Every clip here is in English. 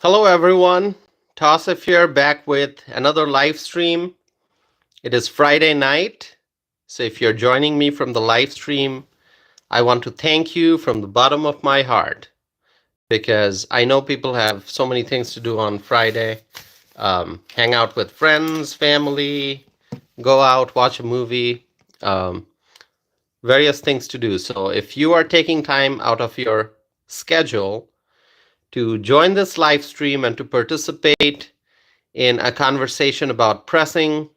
Hello, everyone. Tassif here, back with another live stream. It is Friday night. So, if you're joining me from the live stream, I want to thank you from the bottom of my heart because I know people have so many things to do on Friday, hang out with friends, family, go out, watch a movie, um, various things to do. So, if you are taking time out of your schedule to join this live stream and to participate in a conversation about pressing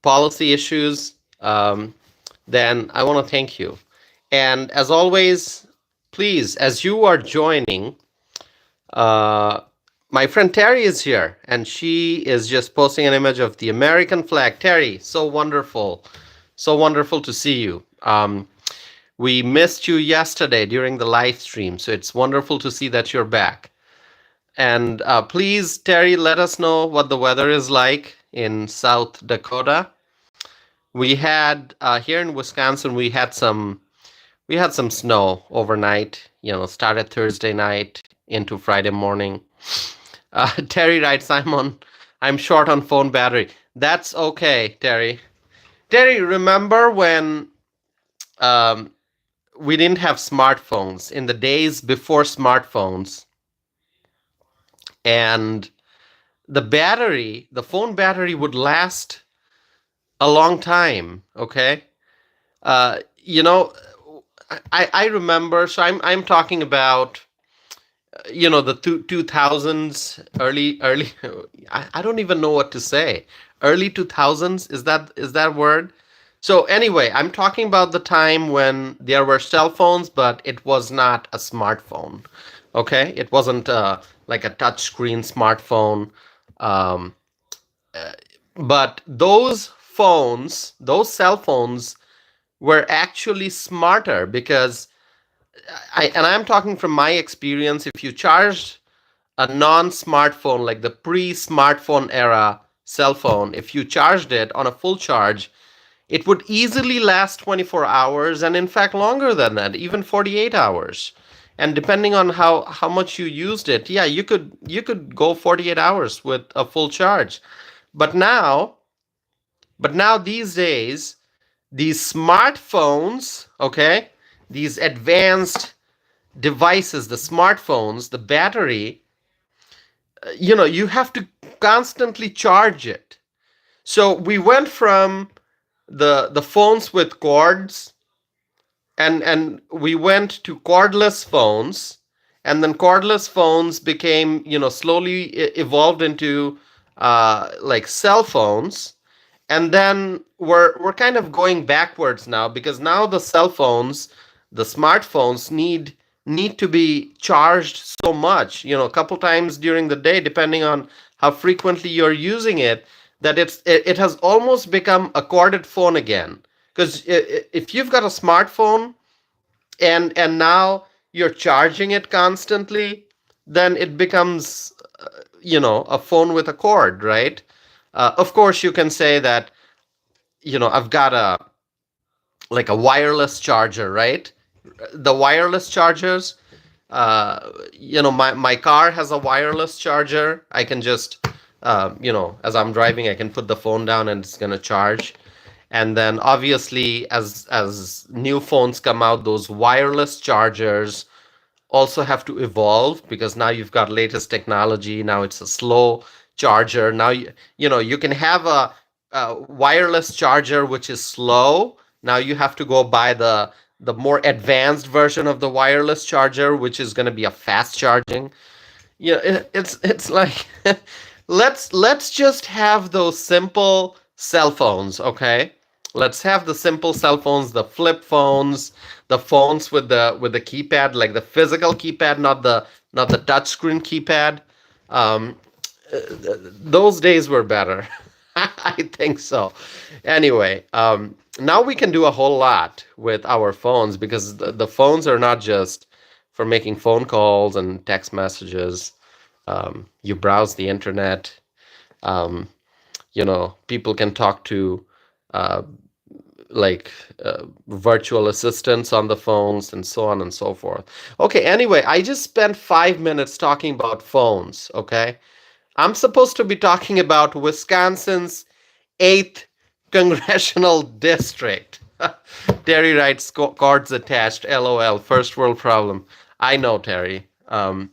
policy issues, then I want to thank you. And as always, please, as you are joining, uh, my friend Terry is here, and she is just posting an image of the American flag. Terry, so wonderful to see you. We missed you yesterday during the live stream, so it's wonderful to see that you're back. And please, Terry, let us know what the weather is like in South Dakota. We had here in Wisconsin, we had some snow overnight. Started Thursday night into Friday morning. Terry writes, I'm short on phone battery. That's okay, Terry. Terry, remember when um, we didn't have smartphones in the days before smartphones, and the phone battery would last a long time. Okay, uh, you know, I remember. So I'm talking about the 2000s, early. I don't even know what to say. Early 2000s, is that word? So anyway, I'm talking about the time when there were cell phones, but it was not a smartphone. Okay, it wasn't like a touch screen smartphone. Um, but those cell phones were actually smarter because I'm talking from my experience. If you charged a non-smartphone, like the pre-smartphone era cell phone, if you charged it on a full charge, it would easily last 24 hours, and in fact longer than that, even 48 hours. And depending on how much you used it, yeah, you could go 48 hours with a full charge. But now, these days, these smartphones, okay, these advanced devices, the smartphones, the battery, you have to constantly charge it. So we went from the phones with cords, and we went to cordless phones, and then cordless phones became, slowly evolved into like cell phones. And then we're kind of going backwards now, because now the cell phones, the smartphones need to be charged so much, a couple times during the day, depending on how frequently you're using it, that it has almost become a corded phone again. Because if you've got a smartphone and now you're charging it constantly, then it becomes a phone with a cord, right? Of course, you can say that I've got a wireless charger, right? The wireless chargers, my car has a wireless charger. I can just as I'm driving, I can put the phone down and it's going to charge. And then obviously, as new phones come out, those wireless chargers also have to evolve, because now you've got latest technology. Now it's a slow charger. Now you can have a wireless charger which is slow. Now you have to go buy the more advanced version of the wireless charger, which is going to be a fast charging. It's like let's just have those simple cell phones, okay? Let's have the simple cell phones, the flip phones, the phones with the keypad, like the physical keypad, not the touch screen keypad. Um, those days were better. I think so. Anyway, now we can do a whole lot with our phones, because the phones are not just for making phone calls and text messages. You browse the internet. People can talk to uh, like virtual assistants on the phones and so on and so forth. Okay, anyway, I just spent 5 minutes talking about phones, okay? I'm supposed to be talking about Wisconsin's 8th Congressional District. Terry writes, cards attached, LOL, first world problem. I know, Terry.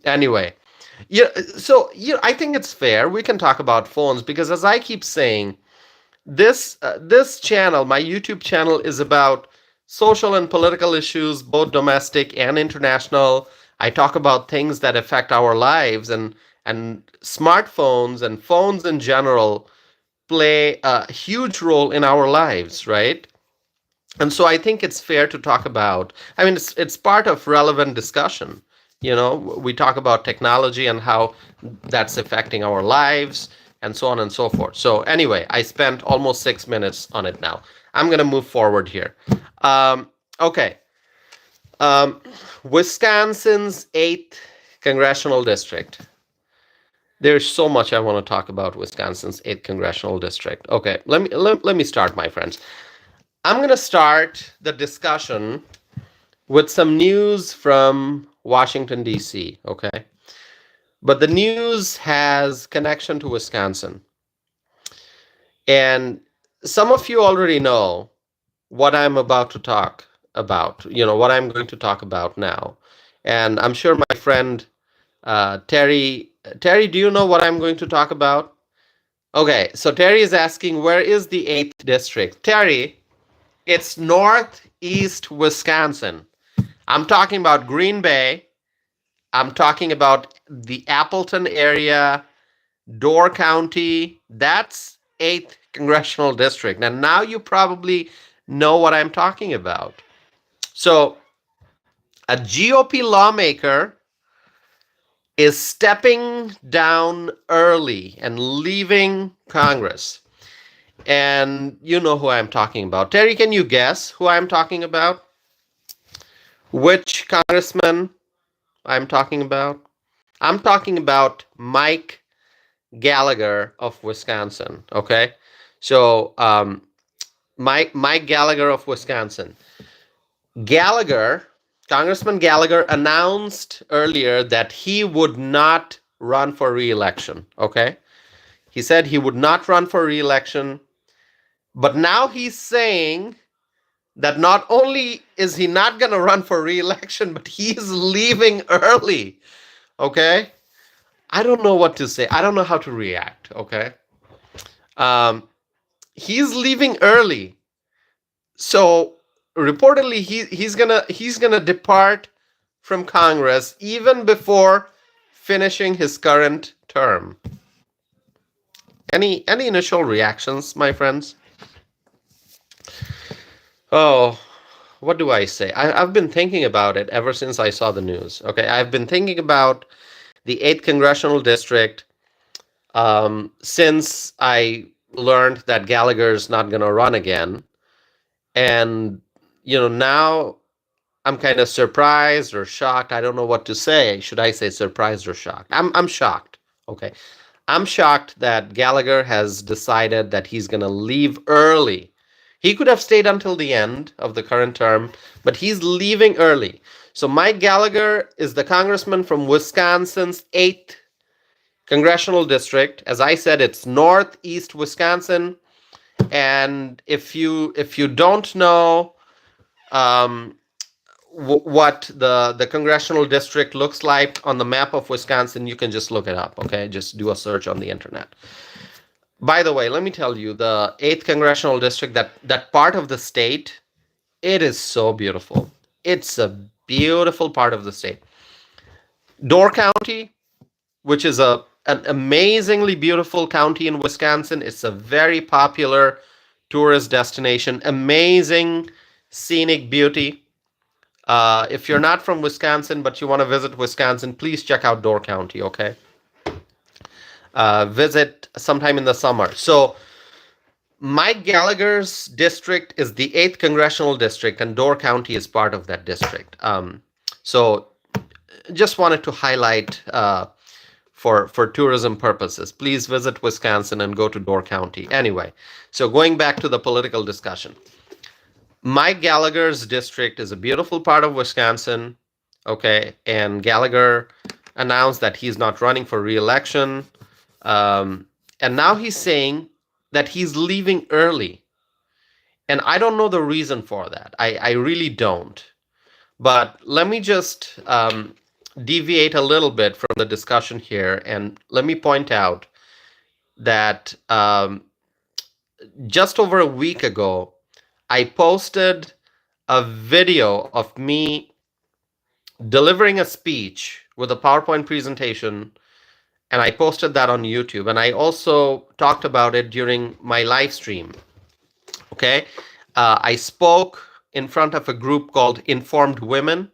Anyway, yeah, so I think it's fair. We can talk about phones because, as I keep saying, this channel, my YouTube channel, is about social and political issues, both domestic and international. I talk about things that affect our lives, and smartphones and phones in general play a huge role in our lives, right? And so I think it's fair to talk about. I mean, it's part of relevant discussion. We talk about technology and how that's affecting our lives and so on and so forth. So anyway, I spent almost 6 minutes on it now. I'm going to move forward here. Okay. Um, Wisconsin's 8th congressional district. There's so much I want to talk about Wisconsin's 8th congressional district. Okay, let me start, my friends. I'm going to start the discussion with some news from Washington, D.C., okay? But the news has connection to Wisconsin. And some of you already know what I'm about to talk about, what I'm going to talk about now. And I'm sure my friend Terry, do you know what I'm going to talk about? Okay, so Terry is asking, where is the 8th district? Terry, it's northeast Wisconsin. I'm talking about Green Bay. I'm talking about the Appleton area, Door County. That's 8th congressional district. And now you probably know what I'm talking about. So a GOP lawmaker is stepping down early and leaving Congress. And you know who I'm talking about. Terry, can you guess who I'm talking about? Which congressman I'm talking about? I'm talking about Mike Gallagher of Wisconsin. Okay, so Mike Gallagher of Wisconsin. Congressman Gallagher announced earlier that he would not run for re-election. Okay, he said he would not run for re-election, but now he's saying that not only is he not going to run for re-election, but he's leaving early. Okay, I don't know what to say. I don't know how to react. Okay, he's leaving early, so reportedly he's gonna depart from Congress even before finishing his current term. Any initial reactions, my friends? Oh, what do I say? I've been thinking about it ever since I saw the news. Okay, I've been thinking about the 8th congressional district since I learned that Gallagher's not going to run again. And, now I'm kind of surprised or shocked. I don't know what to say. Should I say surprised or shocked? I'm shocked. Okay. I'm shocked that Gallagher has decided that he's going to leave early. He could have stayed until the end of the current term, but he's leaving early. So Mike Gallagher is the congressman from Wisconsin's 8th congressional district. As I said, it's northeast Wisconsin. And if you don't know what the congressional district looks like on the map of Wisconsin, you can just look it up. Okay, just do a search on the internet. By the way, let me tell you, the 8th congressional district, that part of the state, it is so beautiful. It's a beautiful part of the state. Door County, which is an amazingly beautiful county in Wisconsin. It's a very popular tourist destination, amazing scenic beauty. If you're not from Wisconsin, but you want to visit Wisconsin, please check out Door County, okay? Visit sometime in the summer. So Mike Gallagher's district is the 8th congressional district, and Door County is part of that district. So just wanted to highlight for tourism purposes. Please visit Wisconsin and go to Door County. Anyway, so going back to the political discussion. Mike Gallagher's district is a beautiful part of Wisconsin. Okay. And Gallagher announced that he's not running for re-election. Um, and now he's saying that he's leaving early. And I don't know the reason for that. I really don't. But let me just deviate a little bit from the discussion here. And let me point out that just over a week ago, I posted a video of me delivering a speech with a PowerPoint presentation, and I posted that on YouTube. And I also talked about it during my live stream. Okay. I spoke in front of a group called Informed Women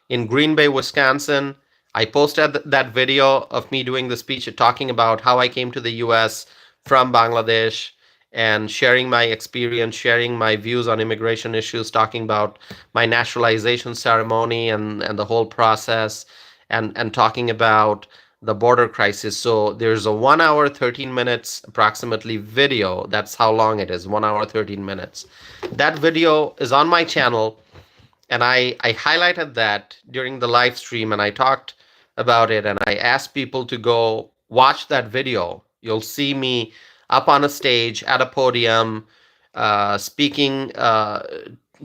in Green Bay, Wisconsin. I posted that video of me doing the speech talking about how I came to the US from Bangladesh and sharing my experience, sharing my views on immigration issues, talking about my naturalization ceremony and the whole process, and talking about the border crisis. So there's a 1 hour, 13 minutes approximately video. That's how long it is, 1 hour, 13 minutes. That video is on my channel. And I highlighted that during the live stream, and I talked about it, and I asked people to go watch that video. You'll see me up on a stage at a podium, speaking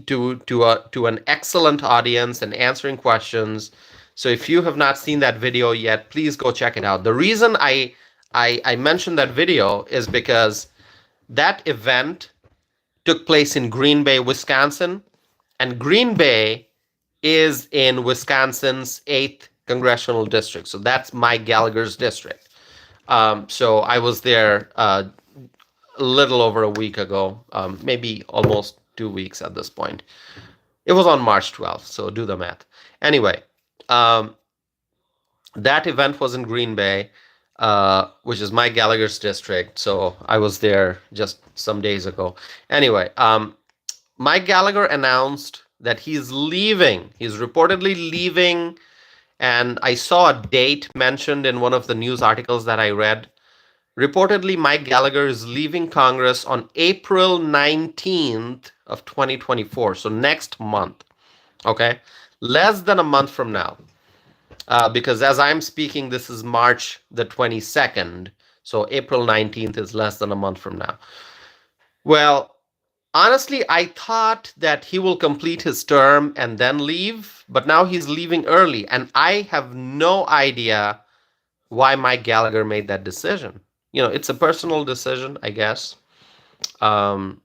to an excellent audience and answering questions. So if you have not seen that video yet, please go check it out. The reason I mentioned that video is because that event took place in Green Bay, Wisconsin. And Green Bay is in Wisconsin's 8th Congressional District. So that's Mike Gallagher's district. So I was there a little over a week ago, maybe almost 2 weeks at this point. It was on March 12th, so do the math. Anyway, that event was in Green Bay, which is Mike Gallagher's district. So I was there just some days ago. Anyway, Mike Gallagher announced that he's leaving. He's reportedly leaving. And I saw a date mentioned in one of the news articles that I read. Reportedly, Mike Gallagher is leaving Congress on April 19th of 2024. So next month. Okay. Less than a month from now. Because as I'm speaking, this is March the 22nd. So April 19th is less than a month from now. Well, honestly, I thought that he will complete his term and then leave, but now he's leaving early, and I have no idea why Mike Gallagher made that decision. It's a personal decision, I guess. I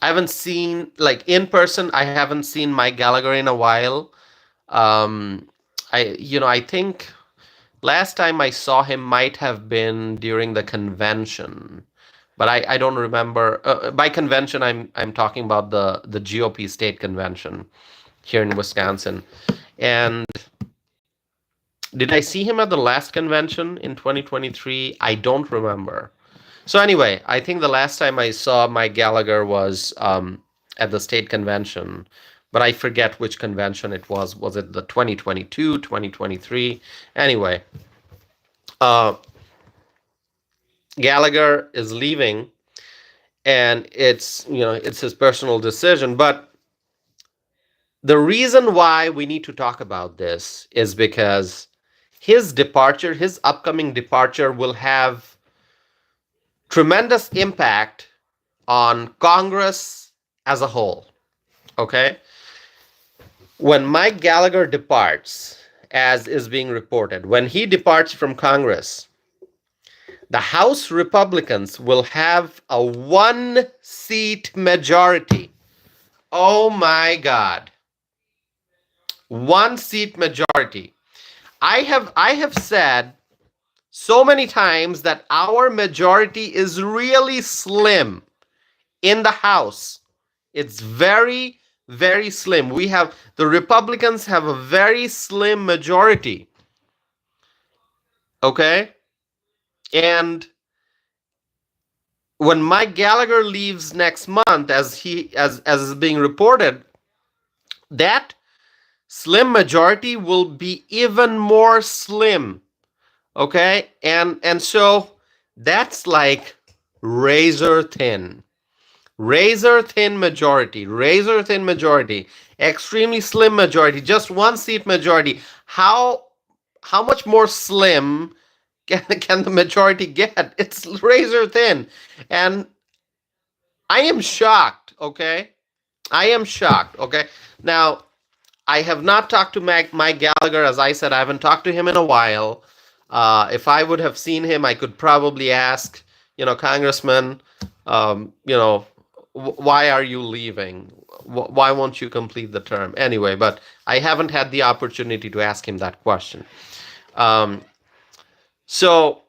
haven't seen, like, in person, I haven't seen Mike Gallagher in a while. I think last time I saw him might have been during the convention. But I don't remember. By convention, I'm talking about the GOP state convention here in Wisconsin. And did I see him at the last convention in 2023? I don't remember. So anyway, I think the last time I saw Mike Gallagher was at the state convention. But I forget which convention it was. Was it the 2022, 2023? Anyway, Gallagher is leaving, and it's his personal decision. But the reason why we need to talk about this is because his upcoming departure, will have tremendous impact on Congress as a whole. Okay? When Mike Gallagher departs, as is being reported, when he departs from Congress, the House Republicans will have a 1-seat majority. Oh my God. 1-seat majority. I have said so many times that our majority is really slim in the House. It's very, very slim. The Republicans have a very slim majority. Okay? And when Mike Gallagher leaves next month, as is being reported, that slim majority will be even more slim. Okay? And so that's like razor thin. razor thin majority, extremely slim majority, just one seat majority. How much more slim can the majority get? It's razor thin. And I am shocked, okay? I am shocked, okay? Now, I have not talked to Mike Gallagher. As I said, I haven't talked to him in a while. If I would have seen him, I could probably ask, Congressman, why are you leaving? Why won't you complete the term? Anyway, but I haven't had the opportunity to ask him that question. Um, so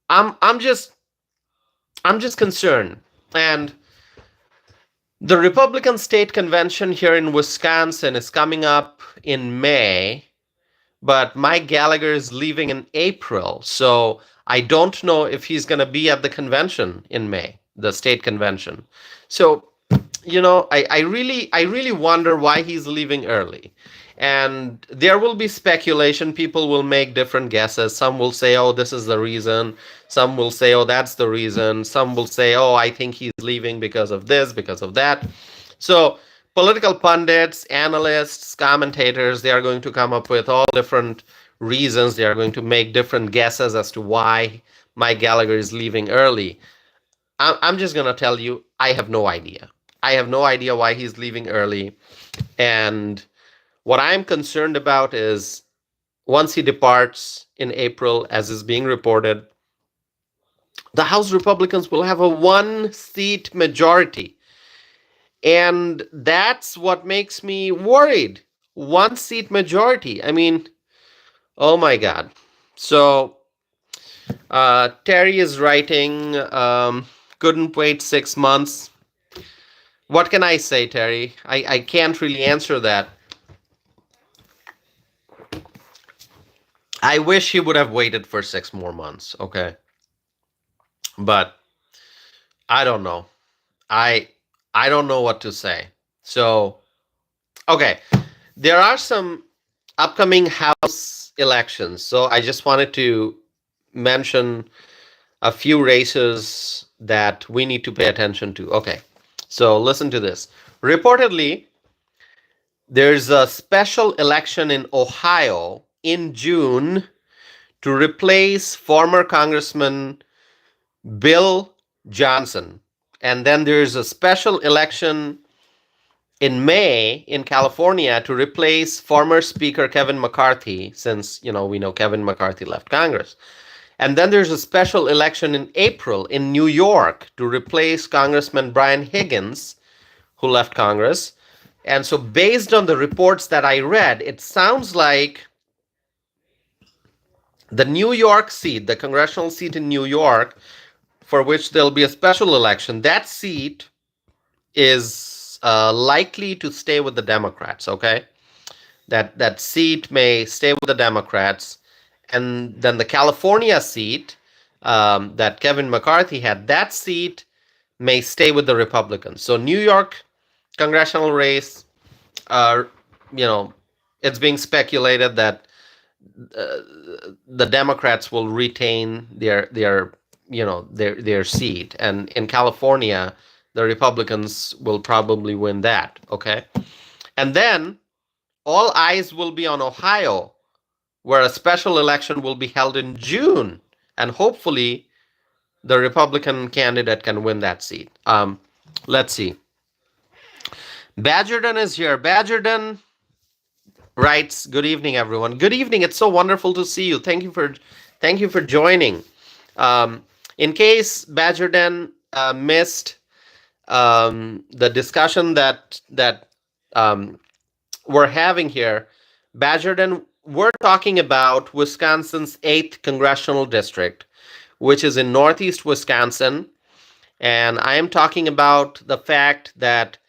I'm just concerned. And the Republican state convention here in Wisconsin is coming up in May, but Mike Gallagher is leaving in April. So I don't know if he's going to be at the convention in May, the state convention. So, I really wonder why he's leaving early. And there will be speculation. People will make different guesses. Some will say, oh, this is the reason. Some will say, oh, that's the reason. Some will say, oh, I think he's leaving because of this, because of that. So political pundits, analysts, commentators, they are going to come up with all different reasons. They are going to make different guesses as to why Mike Gallagher is leaving early. I'm just going to tell you, I have no idea. I have no idea why he's leaving early. And what I'm concerned about is once he departs in April, as is being reported, the House Republicans will have a one-seat majority. And that's what makes me worried. One-seat majority. I mean, oh my God. So Terry is writing, couldn't wait 6 months. What can I say, Terry? I can't really answer that. I wish he would have waited for 6 more months, okay? But I don't know. I don't know what to say. So, okay, there are some upcoming House elections. So I just wanted to mention a few races that we need to pay attention to. Okay, so listen to this. Reportedly, there's a special election in Ohio in June to replace former Congressman Bill Johnson. And then there's a special election in May in California to replace former Speaker Kevin McCarthy, since, we know Kevin McCarthy left Congress. And then there's a special election in April in New York to replace Congressman Brian Higgins, who left Congress. And so based on the reports that I read, it sounds like the New York seat, the congressional seat in New York, for which there'll be a special election, that seat is likely to stay with the Democrats, okay? That seat may stay with the Democrats. And then the California seat that Kevin McCarthy had, that seat may stay with the Republicans. So New York congressional race, it's being speculated that the Democrats will retain their seat, and in California, the Republicans will probably win that. Okay, and then all eyes will be on Ohio, where a special election will be held in June, and hopefully, the Republican candidate can win that seat. Let's see. Badgerton is here. Badgerton writes, "Good evening, everyone. Good evening. It's so wonderful to see you. Thank you for joining. In case Badgerton missed the discussion that we're having here, Badgerton, we're talking about Wisconsin's 8th Congressional District, which is in northeast Wisconsin. And I am talking about the fact that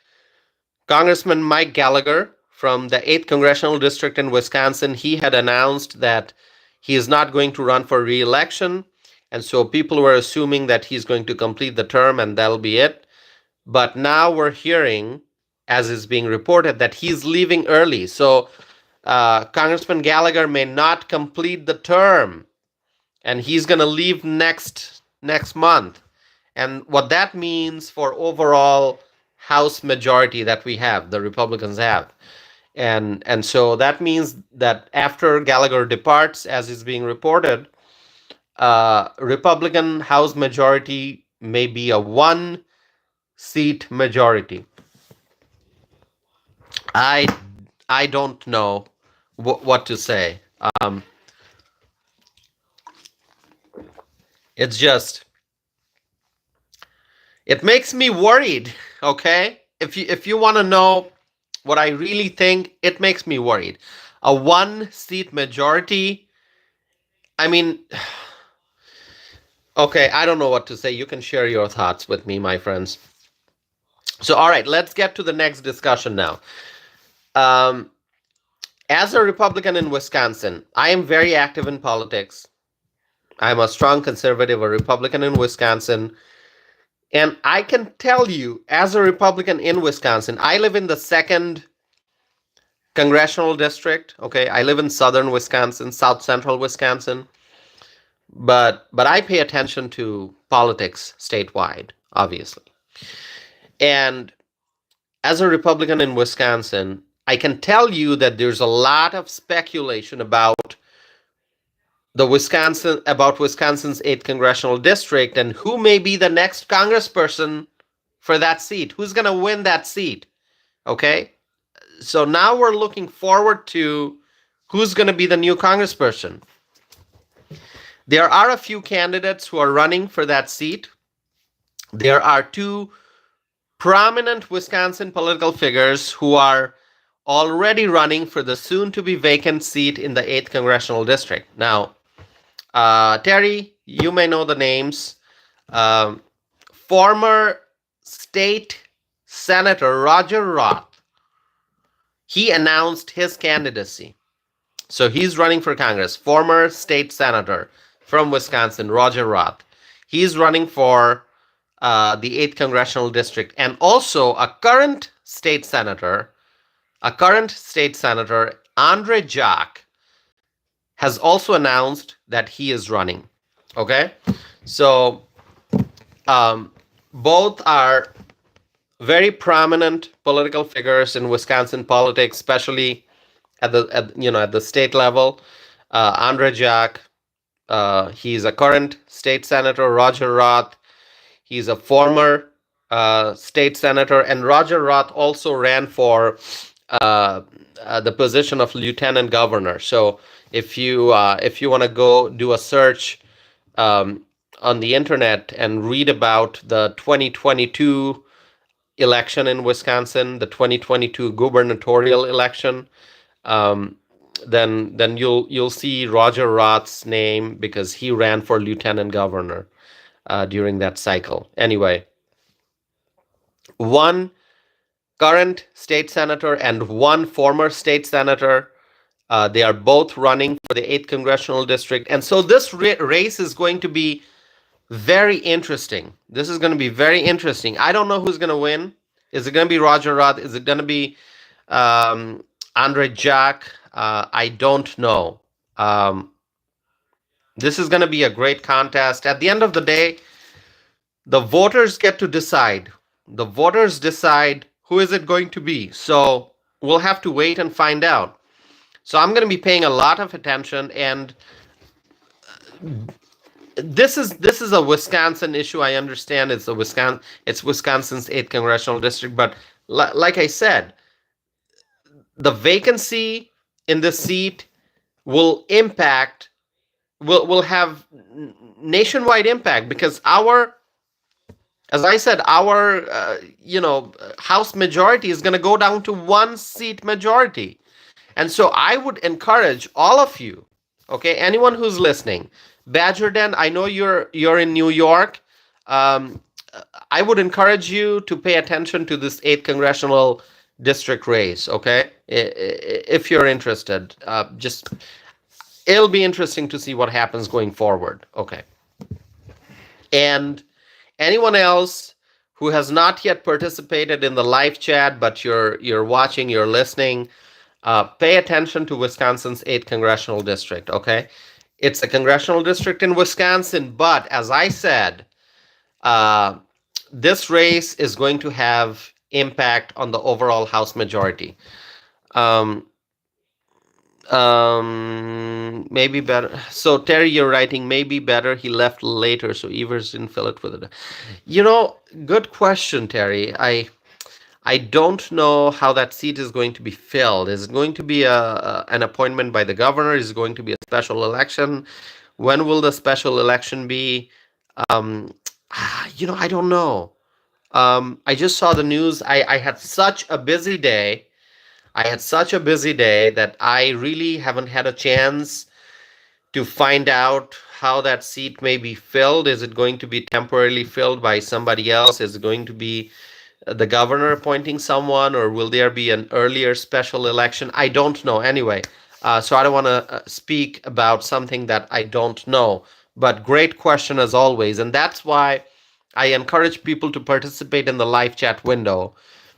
Congressman Mike Gallagher from the 8th Congressional District in Wisconsin, he had announced that he is not going to run for re-election. And so people were assuming that he's going to complete the term and that'll be it. But now we're hearing, as is being reported, that he's leaving early. So Congressman Gallagher may not complete the term, and he's going to leave next month. and what that means for overall House majority that we have, the Republicans have. And so that means that after Gallagher departs, as is being reported, Republican House majority may be a one seat majority. I I don't know what to say. Um, it's just it makes me worried. Okay, if you want to know what I really think, it makes me worried. A one seat majority. I mean, okay, I don't know what to say. You can share your thoughts with me, my friends. So, all right, let's get to the next discussion now. Um, as a Republican in Wisconsin, I am very active in politics. I'm a strong conservative, a Republican in Wisconsin. And I can tell you, as a Republican in Wisconsin, I live in the second congressional district. Okay, I live in southern Wisconsin, south central Wisconsin. But I pay attention to politics statewide, obviously. And as a Republican in Wisconsin, I can tell you that there's a lot of speculation about Wisconsin's 8th congressional district and who may be the next congressperson for that seat. Who's going to win that seat? Okay? So now we're looking forward to who's going to be the new congressperson. There are a few candidates who are running for that seat. There are two prominent Wisconsin political figures who are already running for the soon-to-be vacant seat in the 8th Congressional District. Now, Terry, you may know the names. Former State Senator Roger Roth, he announced his candidacy. So he's running for Congress. Former State Senator from Wisconsin, Roger Roth. He's running for the 8th Congressional District. And also a current state senator, Andre Jack, has also announced that he is running. Okay? So both are very prominent political figures in Wisconsin politics, especially at the state level. Andre Jack, he's a current state senator. Roger Roth, he's a former state senator, and Roger Roth also ran for the position of lieutenant governor. So if you want to go do a search on the internet and read about the 2022 election in Wisconsin, the 2022 gubernatorial election, then you'll see Roger Roth's name because he ran for lieutenant governor during that cycle. Anyway, one current state senator and one former state senator, they are both running for the 8th Congressional District. And so this race is going to be very interesting. This is going to be very interesting. I don't know who's going to win. Is it going to be Roger Roth? Is it going to be Andre Jack? I don't know. This is going to be a great contest. At the end of the day, the voters get to decide. The voters decide who is it going to be. So we'll have to wait and find out. So I'm going to be paying a lot of attention, and this is a Wisconsin issue. I understand it's Wisconsin's 8th congressional district, but like I said, the vacancy in the seat will have nationwide impact because as I said, our House majority is going to go down to one seat majority. And so I would encourage all of you, okay, anyone who's listening, Badger Den, I know you're in New York. I would encourage you to pay attention to this 8th congressional district race, okay? If you're interested, it'll be interesting to see what happens going forward, okay? And anyone else who has not yet participated in the live chat, but you're watching, you're listening, pay attention to Wisconsin's 8th congressional district, okay? It's a congressional district in Wisconsin, but as I said, uh, this race is going to have impact on the overall House majority. Um, maybe better. So Terry, you're writing maybe better. He left later, so Evers didn't fill it with it. Good question, Terry. I don't know how that seat is going to be filled. Is it going to be an appointment by the governor? Is it going to be a special election? When will the special election be? Um, I don't know. I just saw the news. I had such a busy day. I had such a busy day that I really haven't had a chance to find out how that seat may be filled. Is it going to be temporarily filled by somebody else? Is it going to be the governor appointing someone, or will there be an earlier special election? I don't know. Anyway, so I don't want to speak about something that I don't know. But great question as always, and that's why I encourage people to participate in the live chat window,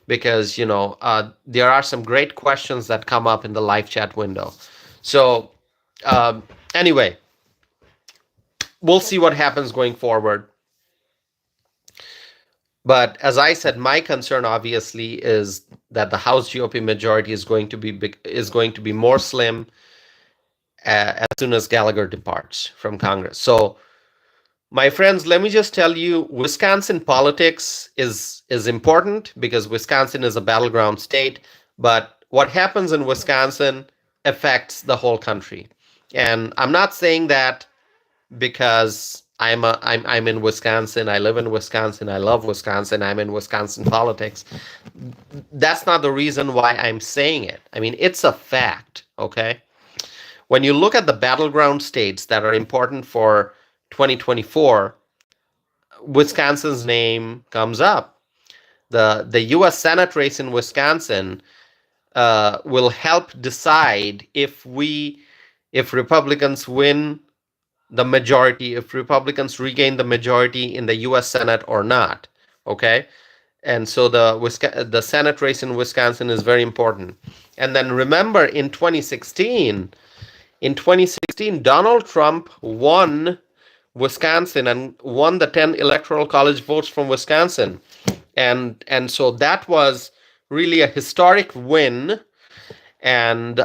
because there are some great questions that come up in the live chat window. So um, anyway, we'll see what happens going forward. But as I said, my concern obviously is that the House GOP majority is going to be more slim as soon as Gallagher departs from Congress. So, my friends, let me just tell you, Wisconsin politics is important because Wisconsin is a battleground state. But what happens in Wisconsin affects the whole country, and I'm not saying that because I'm in Wisconsin. I live in Wisconsin. I love Wisconsin. I'm in Wisconsin politics. That's not the reason why I'm saying it. I mean, it's a fact, okay? When you look at the battleground states that are important for 2024, Wisconsin's name comes up. The U.S. Senate race in Wisconsin will help decide if Republicans win the majority, if Republicans regain the majority in the U.S. Senate or not. Okay, and so the Senate race in Wisconsin is very important. And then remember, in 2016, Donald Trump won Wisconsin and won the 10 electoral college votes from Wisconsin, and so that was really a historic win. And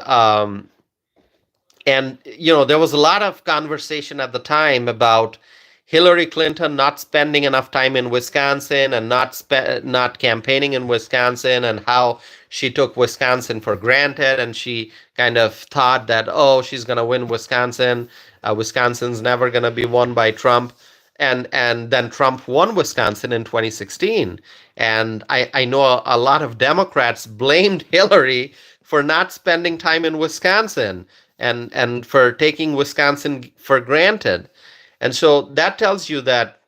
there was a lot of conversation at the time about Hillary Clinton not spending enough time in Wisconsin and not campaigning in Wisconsin, and how she took Wisconsin for granted, and she kind of thought that, oh, she's going to win Wisconsin. Wisconsin's never going to be won by Trump. And then Trump won Wisconsin in 2016. And I know a lot of Democrats blamed Hillary for not spending time in Wisconsin and for taking Wisconsin for granted. And so that tells you that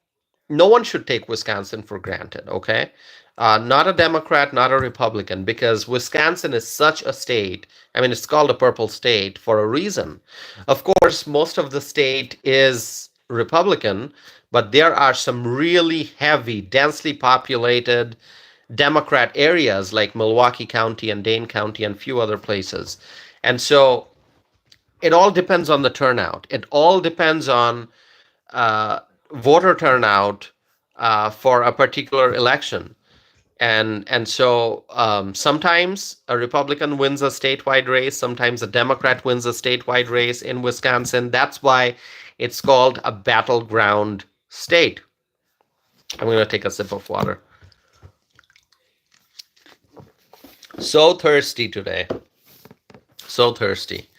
no one should take Wisconsin for granted, okay? Not a Democrat, not a Republican, because Wisconsin is such a state. I mean, it's called a purple state for a reason. Of course, most of the state is Republican, but there are some really heavy, densely populated Democrat areas like Milwaukee County and Dane County and a few other places. And so it all depends on the turnout. It all depends on voter turnout for a particular election. And so sometimes a Republican wins a statewide race, sometimes a Democrat wins a statewide race in Wisconsin. That's why it's called a battleground state. I'm going to take a sip of water. So thirsty today. So thirsty.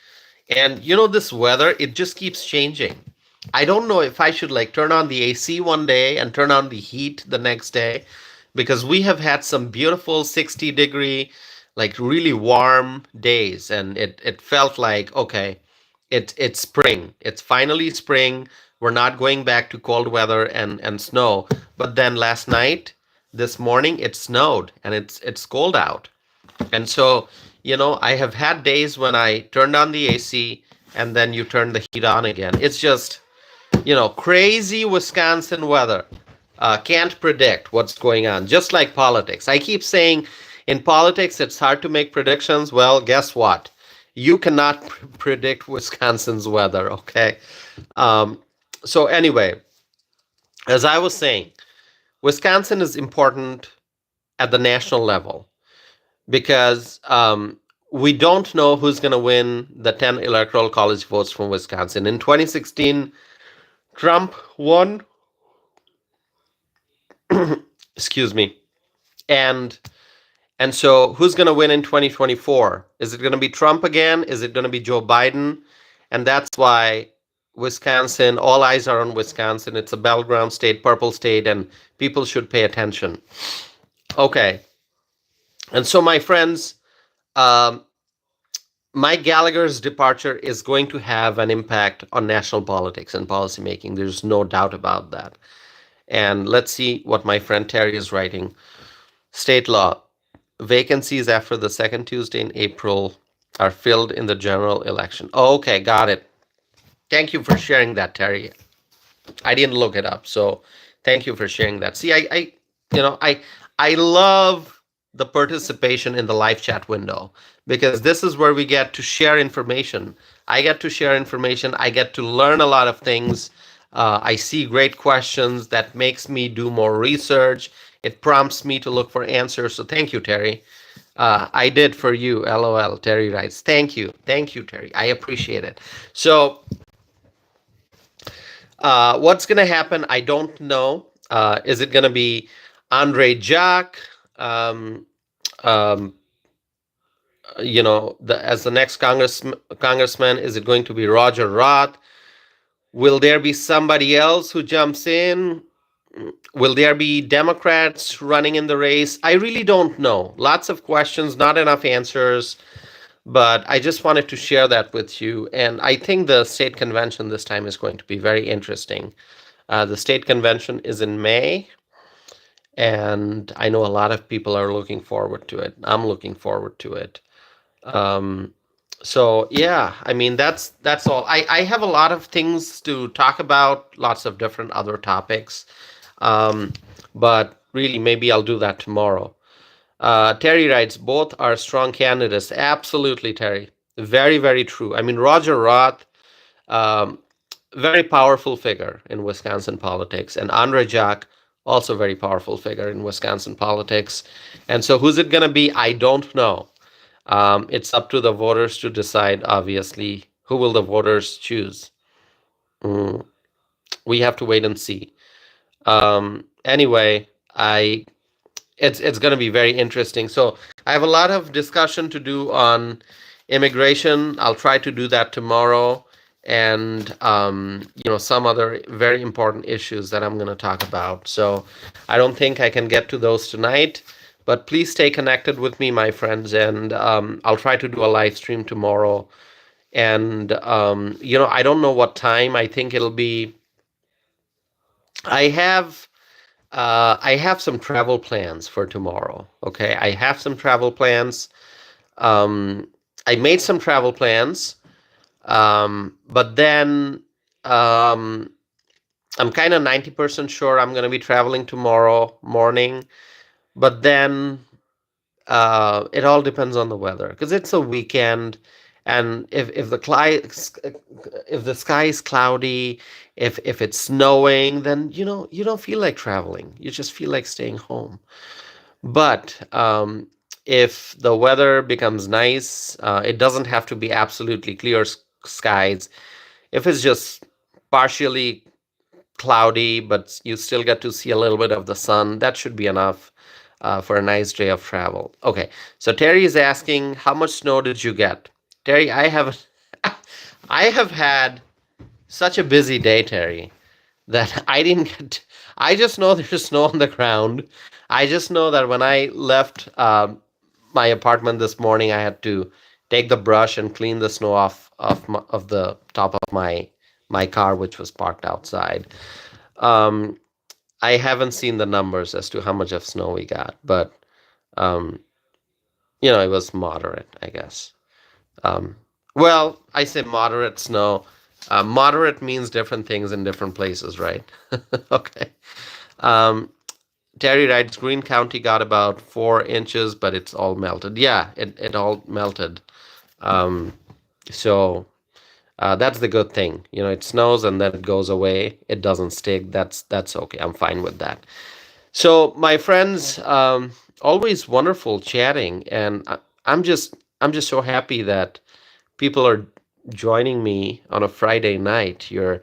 And this weather, it just keeps changing. I don't know if I should turn on the AC one day and turn on the heat the next day, because we have had some beautiful 60-degree, really warm days, and it felt like, okay, it's spring. It's finally spring. We're not going back to cold weather and snow. But then last night, this morning, it snowed and it's cold out. And so, I have had days when I turned on the AC and then you turn the heat on again. It's just, crazy Wisconsin weather. Can't predict what's going on, just like politics. I keep saying in politics, it's hard to make predictions. Well, guess what? You cannot predict Wisconsin's weather, okay? So anyway, as I was saying, Wisconsin is important at the national level because we don't know who's going to win the 10 electoral college votes from Wisconsin. In 2016, Trump won, excuse me, and so who's going to win in 2024? Is it going to be Trump again? Is it going to be Joe Biden? And that's why Wisconsin, all eyes are on Wisconsin. It's a battleground state, purple state, and people should pay attention. Okay. And so, my friends, um, Mike Gallagher's departure is going to have an impact on national politics and policymaking. There's no doubt about that. And let's see what my friend Terry is writing. State law. Vacancies after the second Tuesday in April are filled in the general election. Okay, got it. Thank you for sharing that, Terry. I didn't look it up, so thank you for sharing that. See, I love the participation in the live chat window because this is where we get to share information. I get to share information. I get to learn a lot of things. I see great questions that makes me do more research. It prompts me to look for answers. So thank you, Terry. I did for you, LOL. Terry writes, thank you, Terry. I appreciate it. So what's going to happen? I don't know. Is it going to be Andre Jacques, um, as the next congressman? Is it going to be Roger Roth? Will there be somebody else who jumps in? Will there be Democrats running in the race? I really don't know. Lots of questions, not enough answers. But I just wanted to share that with you. And I think the state convention this time is going to be very interesting. The state convention is in May, and I know a lot of people are looking forward to it. I'm looking forward to it. Um, so yeah, I mean that's all. I have a lot of things to talk about, lots of different other topics. Um, but really, maybe I'll do that tomorrow. Terry writes, both are strong candidates. Absolutely, Terry. Very, very true. I mean, Roger Roth, um, very powerful figure in Wisconsin politics, and Andre Jacques, also very powerful figure in Wisconsin politics. And so, who's it going to be? I don't know. It's up to the voters to decide, obviously. Who will the voters choose? Mm, we have to wait and see. Anyway, it's going to be very interesting. So I have a lot of discussion to do on immigration. I'll try to do that tomorrow, and some other very important issues that I'm going to talk about. So I don't think I can get to those tonight, but please stay connected with me, my friends, and I'll try to do a live stream tomorrow. And I don't know what time. I think it'll be. I have some travel plans for tomorrow. Okay, I have some travel plans. Um, I made some travel plans, but then I'm kind of 90% sure I'm going to be traveling tomorrow morning. But then it all depends on the weather because it's a weekend, and if the sky is cloudy, if it's snowing, then you don't feel like traveling. You just feel like staying home. But if the weather becomes nice, it doesn't have to be absolutely clear skies. If it's just partially cloudy, but you still get to see a little bit of the sun, that should be enough for a nice day of travel. Okay, so Terry is asking, how much snow did you get? Terry, I have had such a busy day, Terry, that I didn't get. I just know there's snow on the ground. I just know that when I left my apartment this morning, I had to take the brush and clean the snow off of the top of my car, which was parked outside. Um, I haven't seen the numbers as to how much of snow we got, but um, it was moderate, I guess. Um, well, I say moderate snow. Moderate means different things in different places, right? Okay. Um, Terry writes, Greene County got about 4 inches, but it's all melted. Yeah, it all melted. Um, so that's the good thing. It snows and then it goes away. It doesn't stick. That's okay. I'm fine with that. So, my friends, always wonderful chatting, and I'm just so happy that people are joining me on a Friday night. You're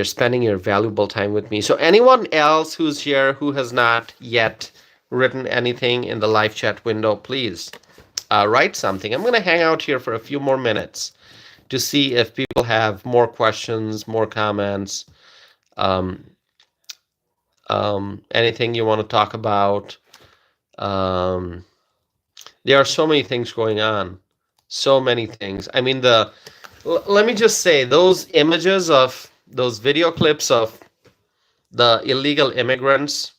spending your valuable time with me. So, anyone else who's here who has not yet written anything in the live chat window, please write something. I'm going to hang out here for a few more minutes to see if people have more questions, more comments, um, anything you want to talk about. Um, there are so many things going on, so many things. I mean, let me just say, those images of those video clips of the illegal immigrants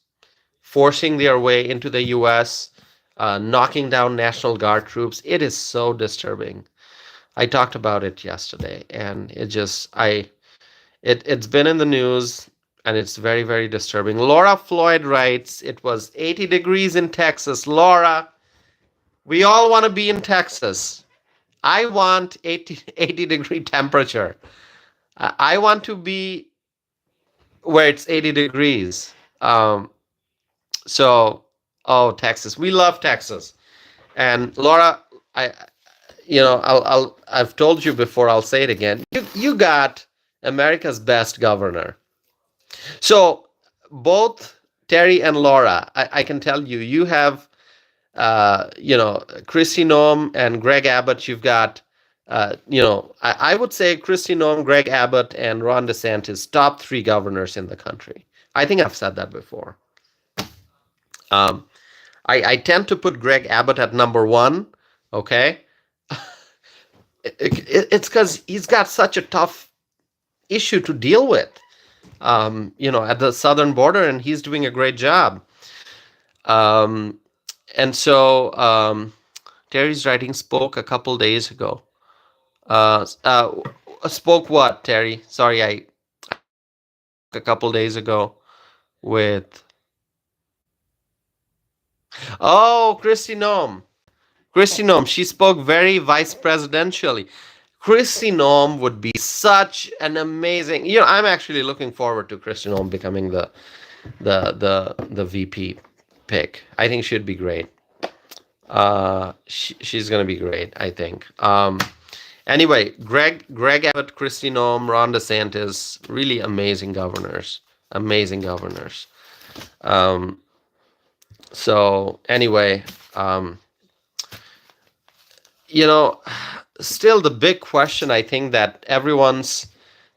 forcing their way into the U.S., knocking down National Guard troops, it is so disturbing. I talked about it yesterday, and it's been in the news, and it's very, very disturbing. Laura Floyd writes, it was 80 degrees in Texas. Laura, we all want to be in Texas. I want 80-degree temperature. I want to be where it's 80 degrees. So, oh, Texas. We love Texas. And Laura, I, I've told you before, I'll say it again. You got America's best governor. So, both Terry and Laura, I can tell you, you have Kristi Noem and Greg Abbott. You've got, I would say Kristi Noem, Greg Abbott, and Ron DeSantis, top three governors in the country. I think I've said that before. Um, I tend to put Greg Abbott at number one. Okay, it's because he's got such a tough issue to deal with. At the southern border, and he's doing a great job. And so Terry's writing spoke a couple days ago. Spoke what, Terry? Sorry, I a couple days ago with. Oh, Kristi Noem. Kristi Noem. She spoke very vice presidentially. Kristi Noem would be such an amazing. I'm actually looking forward to Kristi Noem becoming the VP pick. I think she'd be great. She's gonna be great, I think. Anyway, Greg Abbott, Kristi Noem, Ron DeSantis, really amazing governors. Amazing governors. So anyway, still the big question I think that everyone's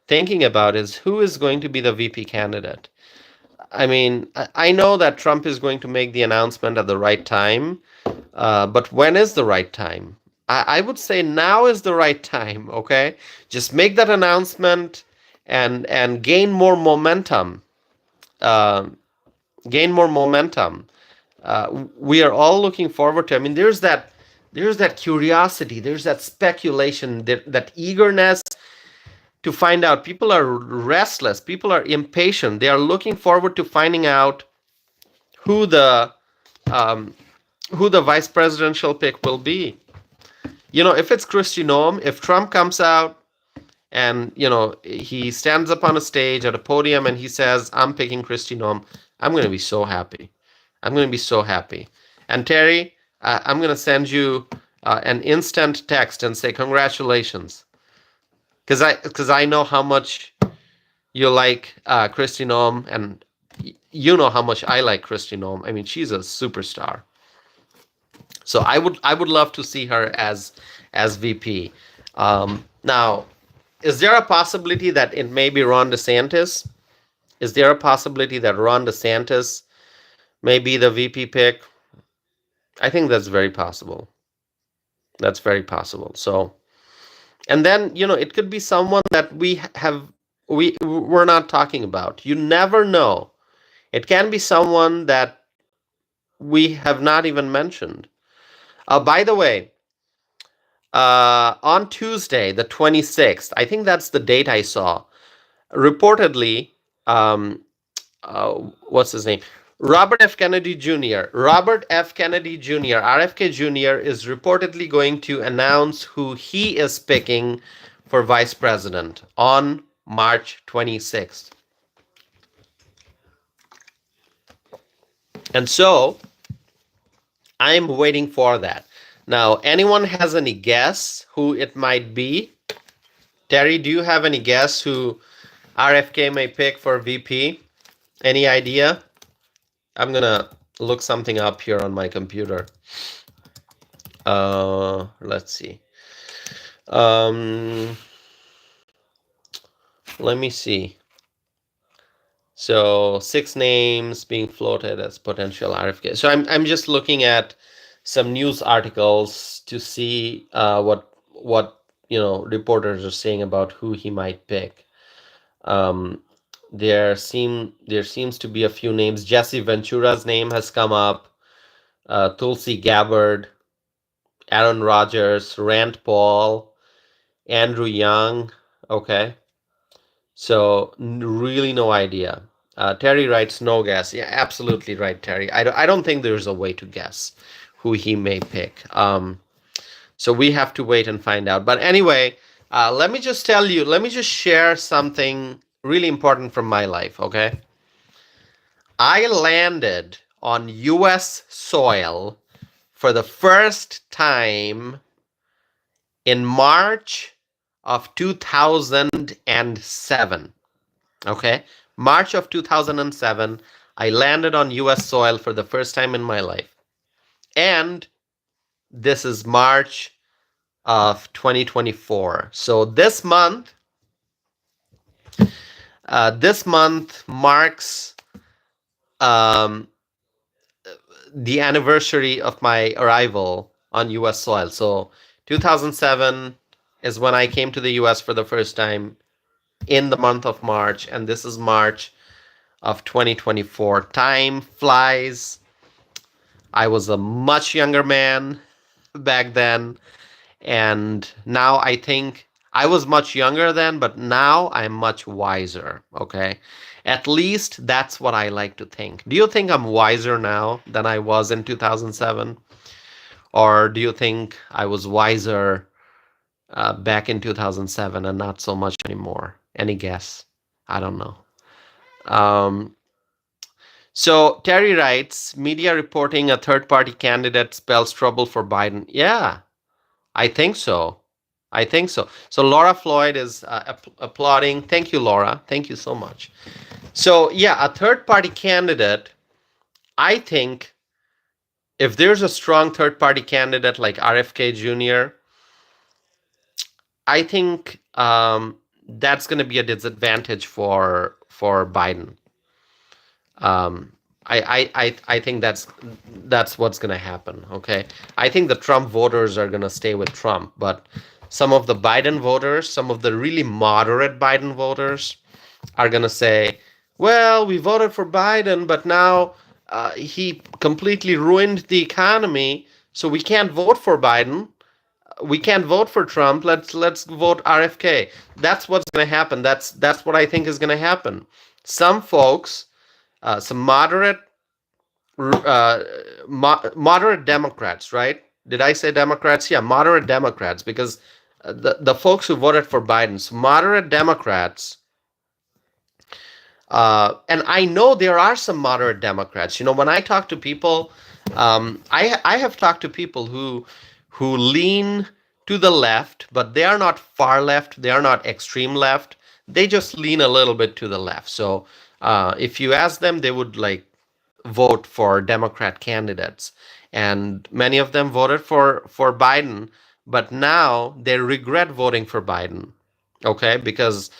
thinking about is who is going to be the VP candidate. I mean, I know that Trump is going to make the announcement at the right time, but when is the right time? I would say now is the right time, okay? Just make that announcement and gain more momentum. Gain more momentum. We are all looking forward to. I mean, there's that curiosity, there's that speculation, that eagerness to find out. People are restless. People are impatient. They are looking forward to finding out who the vice presidential pick will be. If it's Kristi Noem, if Trump comes out and he stands up on a stage at a podium and he says, "I'm picking Kristi Noem," I'm going to be so happy. I'm going to be so happy. And Terry, I'm going to send you an instant text and say congratulations, because I know how much you like Kristi Noem, and you know how much I like Kristi Noem. I mean, she's a superstar. So I would love to see her as VP. Now, is there a possibility that it may be Ron DeSantis? Is there a possibility that Ron DeSantis may be the VP pick? I think that's very possible. That's very possible. So, and then it could be someone that we're not talking about. You never know. It can be someone that we have not even mentioned. By the way, on Tuesday, the 26th, I think that's the date I saw, reportedly, what's his name? Robert F. Kennedy Jr. RFK Jr. is reportedly going to announce who he is picking for vice president on March 26th. And so I'm waiting for that. Now, anyone has any guess who it might be? Terry, do you have any guess who RFK may pick for VP? Any idea? I'm gonna look something up here on my computer. Let's see. Um, let me see. So 6 names being floated as potential RFK. So I'm just looking at some news articles to see what reporters are saying about who he might pick. There seems to be a few names. Jesse Ventura's name has come up. Tulsi Gabbard, Aaron Rodgers, Rand Paul, Andrew Young. Okay. So really no idea. Terry writes no guess. Yeah, absolutely right, Terry. I don't think there's a way to guess who he may pick. So we have to wait and find out. But anyway, let me just share something really important from my life, okay? I landed on US soil for the first time in March of 2007. Okay? March of 2007, I landed on US soil for the first time in my life. And this is March of 2024. So this month marks the anniversary of my arrival on US soil. So 2007 is when I came to the US for the first time in the month of March, and this is March of 2024. Time flies. I was a much younger man back then, and now I think I was much younger then, but now I'm much wiser, okay? At least that's what I like to think. Do you think I'm wiser now than I was in 2007? Or do you think I was wiser back in 2007 and not so much anymore? Any guess? I don't know. So Terry writes, media reporting a third-party candidate spells trouble for Biden. Yeah, I think so. I think so. So Laura Floyd is applauding. Thank you, Laura. Thank you so much. So yeah, a third-party candidate, I think if there's a strong third-party candidate like RFK Jr., I think that's going to be a disadvantage for Biden. I think that's what's going to happen. Okay, I think the Trump voters are going to stay with Trump, but some of the Biden voters, some of the really moderate Biden voters, are going to say, "Well, we voted for Biden, but now he completely ruined the economy, so we can't vote for Biden. We can't vote for Trump. Let's vote RFK." That's what's going to happen. That's what I think is going to happen. Some folks, some moderate moderate Democrats, right? Did I say Democrats? Yeah, moderate Democrats, because the folks who voted for Biden, so moderate Democrats, and I know there are some moderate Democrats. You know, when I talk to people, I have talked to people who lean to the left, but they are not far left. They are not extreme left. They just lean a little bit to the left. So if you ask them, they would like vote for Democrat candidates, and many of them voted for Biden, but now they regret voting for Biden. Okay, because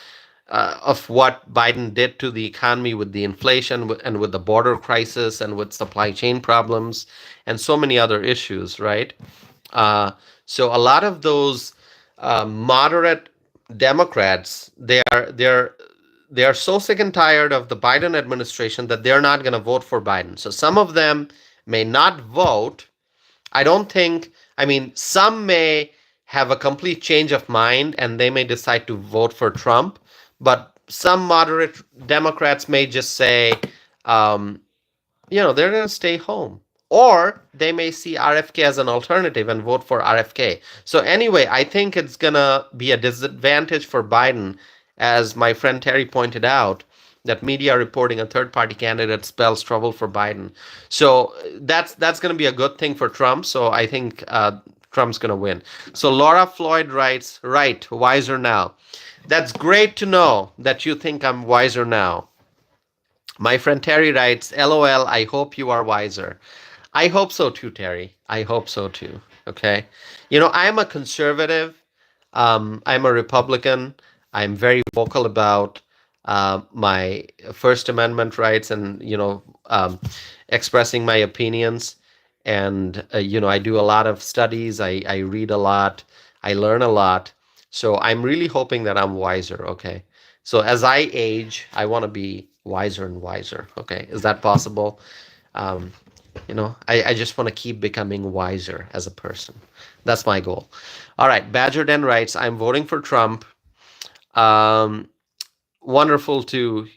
of what Biden did to the economy with the inflation and with the border crisis and with supply chain problems and so many other issues, right? So a lot of those moderate Democrats, they are so sick and tired of the Biden administration that they're not going to vote for Biden. So some of them may not vote. I don't think, I mean, some may have a complete change of mind and they may decide to vote for Trump, but some moderate Democrats may just say, they're going to stay home. Or they may see RFK as an alternative and vote for RFK. So anyway, I think it's going to be a disadvantage for Biden, as my friend Terry pointed out, that media reporting a third-party candidate spells trouble for Biden. So that's going to be a good thing for Trump. So I think Trump's going to win. So Laura Floyd writes, right, wiser now. That's great to know that you think I'm wiser now. My friend Terry writes, LOL, I hope you are wiser. I hope so too, Terry. I hope so too. Okay. I'm a conservative. I'm a Republican. I'm very vocal about my First Amendment rights and, expressing my opinions. And, I do a lot of studies. I read a lot. I learn a lot. So I'm really hoping that I'm wiser. Okay. So as I age, I want to be wiser and wiser. Okay. Is that possible? Um, I just want to keep becoming wiser as a person. That's my goal. All right. Badger Den writes, I'm voting for Trump. Wonderful to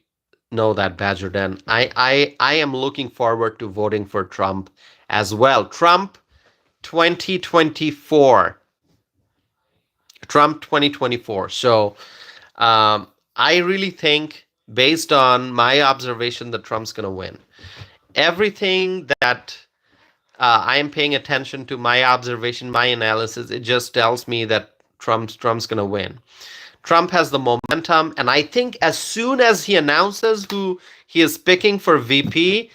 know that, Badger Den. I am looking forward to voting for Trump as well. Trump 2024. Trump 2024. So I really think, based on my observation, that Trump's going to win. Everything that I am paying attention to, my observation, my analysis, it just tells me that Trump's going to win. Trump has the momentum, and I think as soon as he announces who he is picking for VP,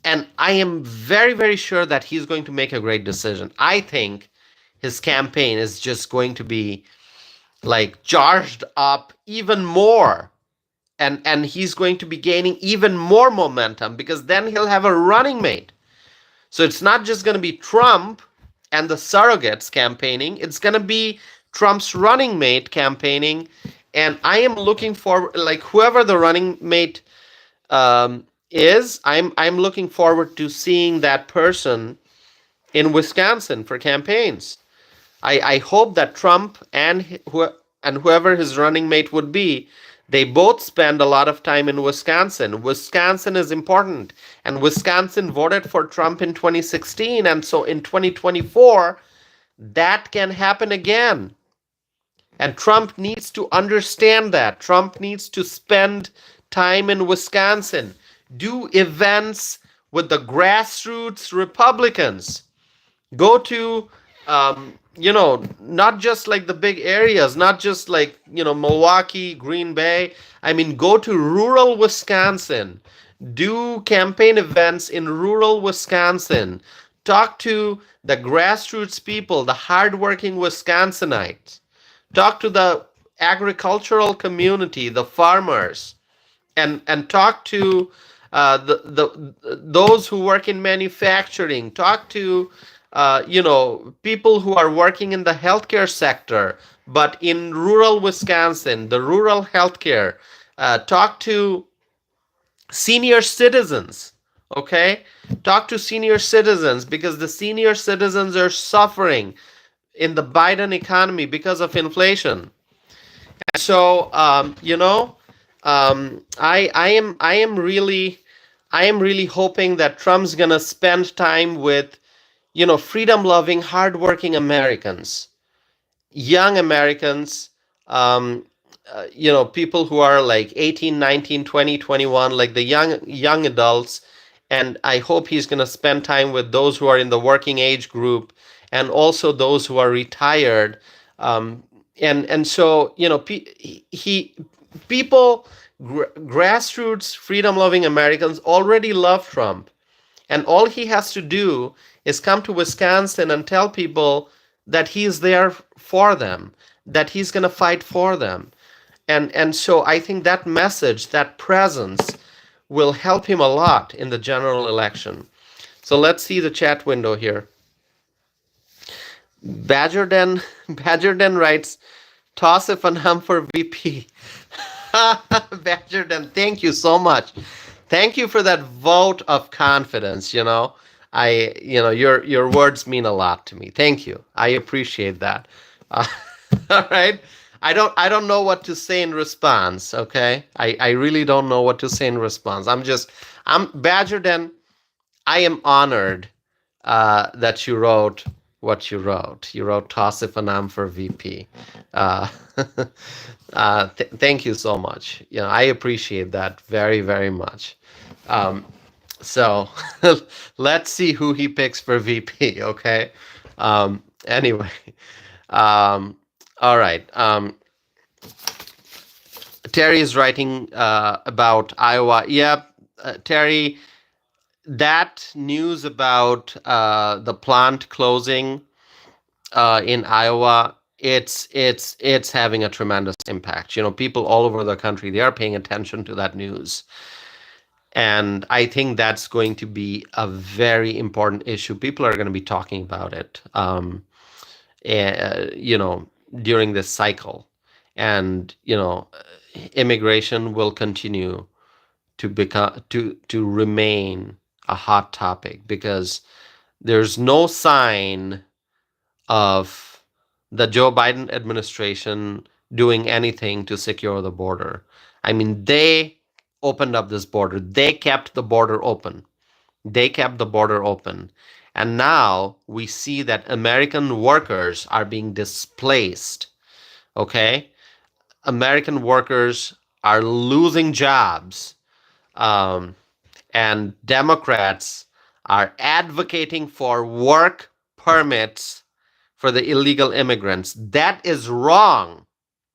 and I am very, very sure that he's going to make a great decision. I think his campaign is just going to be like charged up even more. And he's going to be gaining even more momentum, because then he'll have a running mate. So it's not just going to be Trump and the surrogates campaigning. It's going to be Trump's running mate campaigning. And I am looking forward, like whoever the running mate is, I'm looking forward to seeing that person in Wisconsin for campaigns. I hope that Trump and whoever his running mate would be, they both spend a lot of time in Wisconsin. Wisconsin is important. And Wisconsin voted for Trump in 2016. And so in 2024, that can happen again. And Trump needs to understand that. Trump needs to spend time in Wisconsin, do events with the grassroots Republicans, go to not just like the big areas, not just like, Milwaukee, Green Bay. I mean, go to rural Wisconsin, do campaign events in rural Wisconsin, talk to the grassroots people, the hardworking Wisconsinites, talk to the agricultural community, the farmers, and talk to those who work in manufacturing, talk to people who are working in the healthcare sector, but in rural Wisconsin, the rural healthcare. Talk to senior citizens, okay? Talk to senior citizens, because the senior citizens are suffering in the Biden economy because of inflation. And so, I am really hoping that Trump's gonna spend time with freedom-loving, hardworking Americans, young Americans, people who are like 18, 19, 20, 21, like the young adults. And I hope he's going to spend time with those who are in the working age group, and also those who are retired. And so, people, grassroots, freedom-loving Americans already love Trump. And all he has to do is come to Wisconsin and tell people that he's there for them, that he's going to fight for them. And so I think that message, that presence, will help him a lot in the general election. So let's see the chat window here. Badgerden writes, toss if and hum for VP. Badgerden, thank you so much. Thank you for that vote of confidence. Your words mean a lot to me. Thank you. I appreciate that. All right. I don't know what to say in response. Okay. I really don't know what to say in response. I'm Badgerden. I am honored that you wrote what you wrote. You wrote Tausif Anam for VP. Uh, thank you so much. I appreciate that very, very much. Um, so let's see who he picks for VP. Okay. Anyway. All right. Terry is writing about Iowa. Yeah, Terry, that news about the plant closing in Iowa, it's having a tremendous impact. People all over the country, they are paying attention to that news, and I think that's going to be a very important issue. People are going to be talking about it, uh, you know, during this cycle, and immigration will continue to remain a hot topic because there's no sign of the Joe Biden administration doing anything to secure the border. I mean, they opened up this border. They kept the border open. They kept the border open. And now we see that American workers are being displaced. Okay? American workers are losing jobs. Um, and Democrats are advocating for work permits for the illegal immigrants. That is wrong.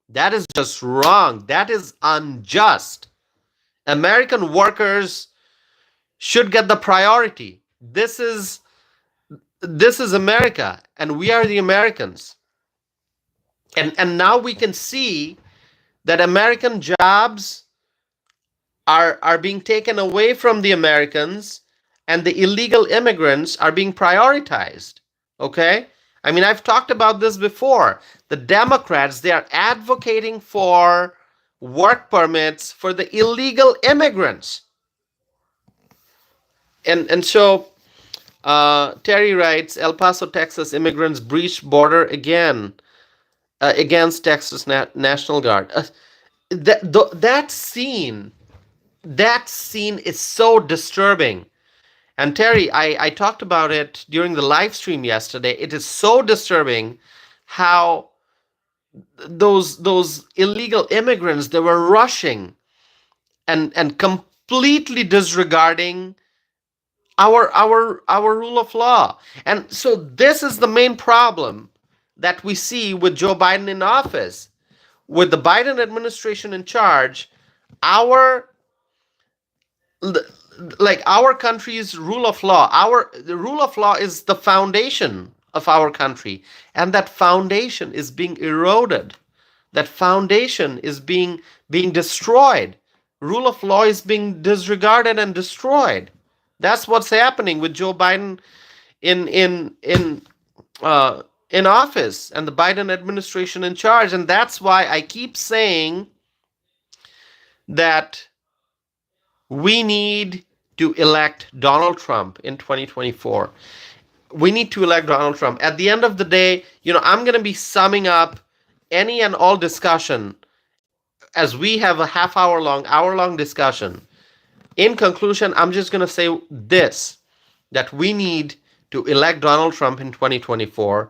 That is just wrong. That is unjust. American workers should get the priority. This is America, and we are the Americans. And now we can see that American jobs are being taken away from the Americans, and the illegal immigrants are being prioritized. Okay? I mean, I've talked about this before. The Democrats, they are advocating for work permits for the illegal immigrants. And so Terry writes, El Paso, Texas immigrants breached border again against Texas National Guard. That scene is so disturbing. And Terry, I talked about it during the live stream yesterday. It is so disturbing how those illegal immigrants, they were rushing and completely disregarding our rule of law. And so this is the main problem that we see with Joe Biden in office. With the Biden administration in charge, our country's rule of law, the rule of law is the foundation of our country, and that foundation is being eroded. That foundation is being destroyed. Rule of law is being disregarded and destroyed. That's what's happening with Joe Biden in office, and the Biden administration in charge. And that's why I keep saying that we need to elect Donald Trump in 2024. We need to elect Donald Trump. At the end of the day, I'm going to be summing up any and all discussion as we have a hour-long discussion. In conclusion, I'm just going to say this, that we need to elect Donald Trump in 2024.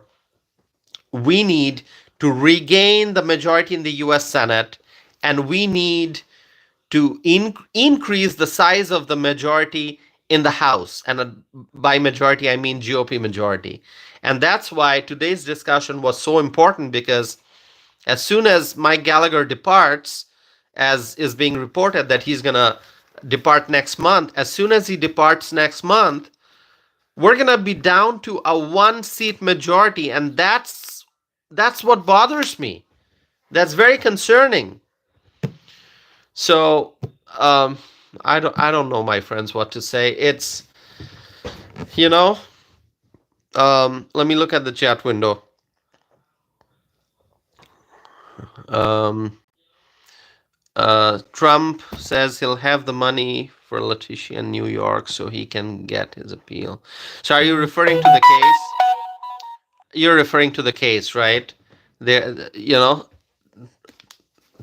We need to regain the majority in the U.S. Senate, and we need to increase the size of the majority in the House. And by majority, I mean GOP majority. And that's why today's discussion was so important, because as soon as Mike Gallagher departs, as is being reported that he's going to depart next month, as soon as he departs next month, we're going to be down to a 1-seat majority. And that's what bothers me. That's very concerning. So I don't know, my friends, what to say. It's let me look at the chat window. Trump says he'll have the money for Letitia in New York so he can get his appeal. So are you referring to the case? You're referring to the case, right?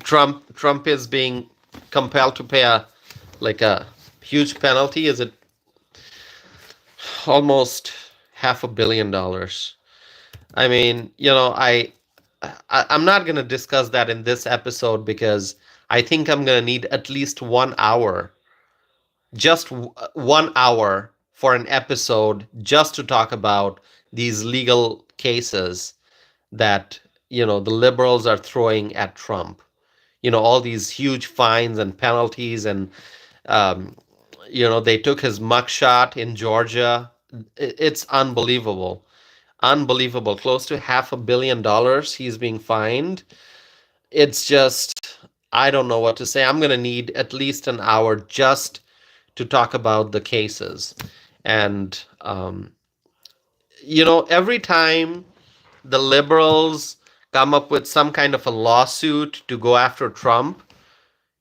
Trump is being compelled to pay a huge penalty. Is it almost $500 million? I mean, I'm not going to discuss that in this episode because I think I'm going to need at least 1 hour, just 1 hour for an episode just to talk about these legal cases that, the liberals are throwing at Trump. All these huge fines and penalties, and um, they took his mugshot in Georgia. It's unbelievable. Unbelievable. Close to $500 million he's being fined. It's just, I don't know what to say. I'm going to need at least an hour just to talk about the cases. And, every time the liberals come up with some kind of a lawsuit to go after Trump,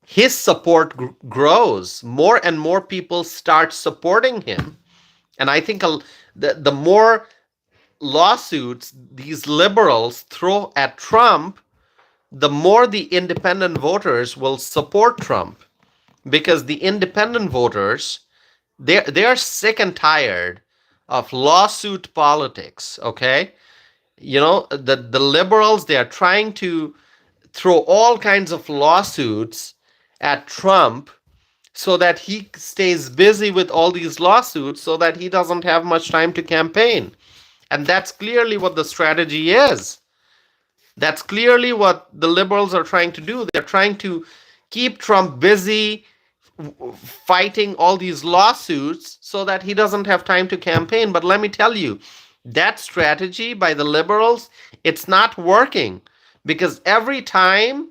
his support grows. More and more people start supporting him. And I think the more lawsuits these liberals throw at Trump, the more the independent voters will support Trump, because the independent voters, they are sick and tired of lawsuit politics. Okay, the liberals, they are trying to throw all kinds of lawsuits at Trump so that he stays busy with all these lawsuits so that he doesn't have much time to campaign. And that's clearly what the strategy is. That's clearly what the liberals are trying to do. They're trying to keep Trump busy fighting all these lawsuits so that he doesn't have time to campaign. But let me tell you, that strategy by the liberals, it's not working, because every time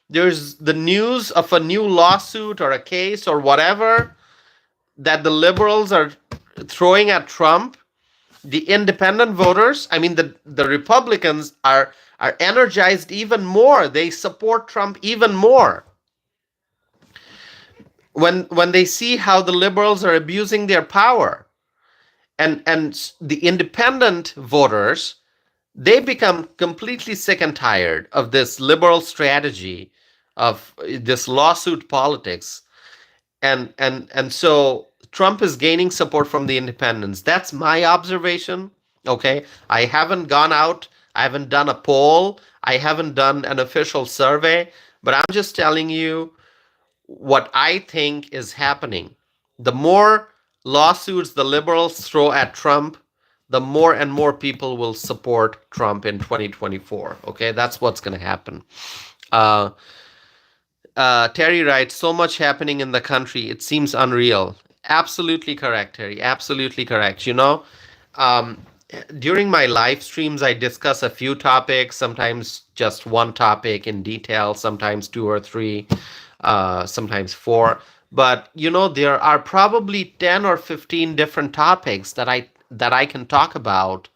there's the news of a new lawsuit or a case or whatever that the liberals are throwing at Trump, the independent voters, I mean the Republicans are energized even more. They support Trump even more when they see how the liberals are abusing their power. And the independent voters, they become completely sick and tired of this liberal strategy, of this lawsuit politics. And so Trump is gaining support from the independents. That's my observation. Okay, I haven't gone out, I haven't done a poll, I haven't done an official survey, but I'm just telling you what I think is happening. The more lawsuits the liberals throw at Trump, the more and more people will support Trump in 2024. Okay, that's what's going to happen. Uh, Terry writes, so much happening in the country, it seems unreal. Absolutely correct, Terry. Absolutely correct. Um, during my live streams, I discuss a few topics, sometimes just one topic in detail, sometimes two or three, sometimes four. But there are probably 10 or 15 different topics that I can talk about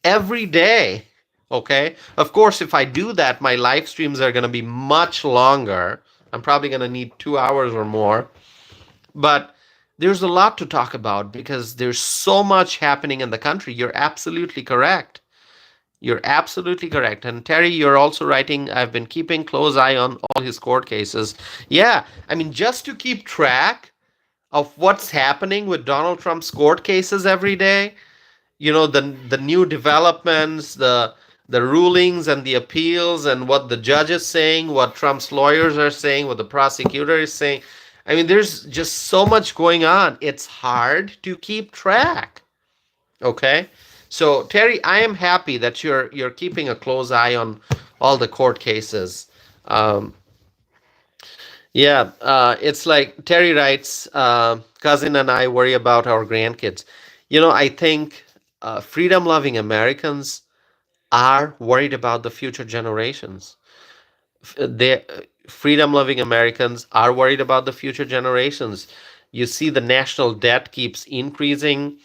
every day. Okay. Of course, if I do that, my live streams are going to be much longer. I'm probably going to need 2 hours or more. But there's a lot to talk about because there's so much happening in the country. You're absolutely correct. You're absolutely correct. And Terry, you're also writing, I've been keeping close eye on all his court cases. Yeah, I mean, just to keep track of what's happening with Donald Trump's court cases every day, the new developments, the rulings and the appeals, and what the judge is saying, what Trump's lawyers are saying, what the prosecutor is saying. I mean, there's just so much going on. It's hard to keep track. Okay? So, Terry, I am happy that you're keeping a close eye on all the court cases. Um, yeah, it's like Terry writes, cousin and I worry about our grandkids. I think freedom loving Americans are worried about the future generations. The freedom loving Americans are worried about the future generations. You see, the national debt keeps increasing,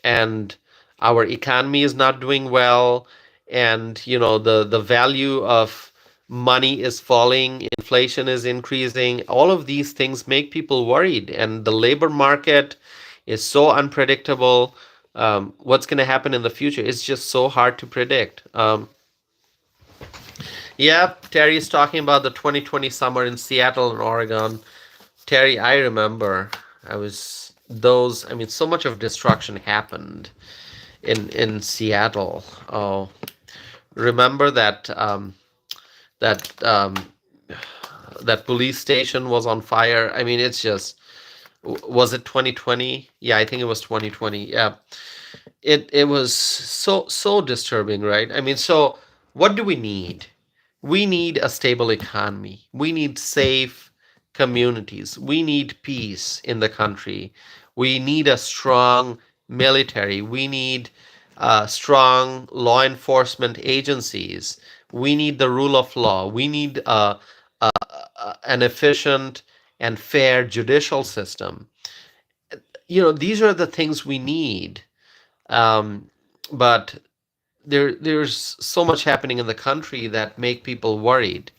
and our economy is not doing well, and the value of money is falling, inflation is increasing. All of these things make people worried, and the labor market is so unpredictable. What's going to happen in the future is just so hard to predict. Yeah, Terry is talking about the 2020 summer in Seattle and Oregon. Terry, I remember, I mean, so much of destruction happened. in Seattle. Oh, remember that that police station was on fire. I mean, it's just was it 2020? Yeah, I think it was 2020. Yeah, it was so disturbing, right? I mean, so what do we need? We need a stable economy. We need safe communities. We need peace in the country. We need a strong military. We need strong law enforcement agencies. We need the rule of law. We need an efficient and fair judicial system. These are the things we need. Um, but there's so much happening in the country that make people worried.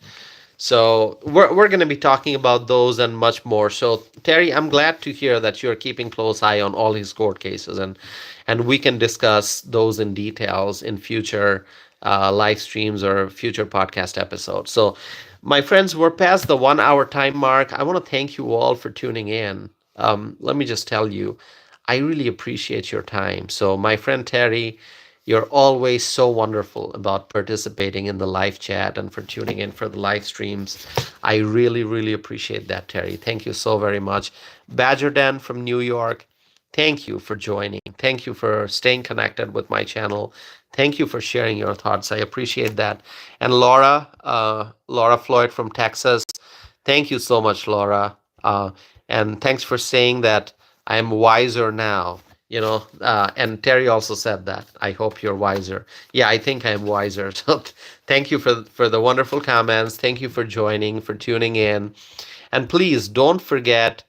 So we're going to be talking about those and much more. So Terry, I'm glad to hear that you're keeping close eye on all these court cases, and we can discuss those in details in future live streams or future podcast episodes. So, my friends, we're past the 1 hour time mark. I want to thank you all for tuning in. Let me just tell you, I really appreciate your time. So, my friend Terry, you're always so wonderful about participating in the live chat and for tuning in for the live streams. I really, really appreciate that, Terry. Thank you so very much. Badger Dan from New York, thank you for joining. Thank you for staying connected with my channel. Thank you for sharing your thoughts. I appreciate that. And Laura Floyd from Texas, thank you so much, Laura. And thanks for saying that I'm wiser now. And Terry also said that. I hope you're wiser. Yeah, I think I'm wiser. So thank you for the wonderful comments. Thank you for joining, for tuning in. And please don't forget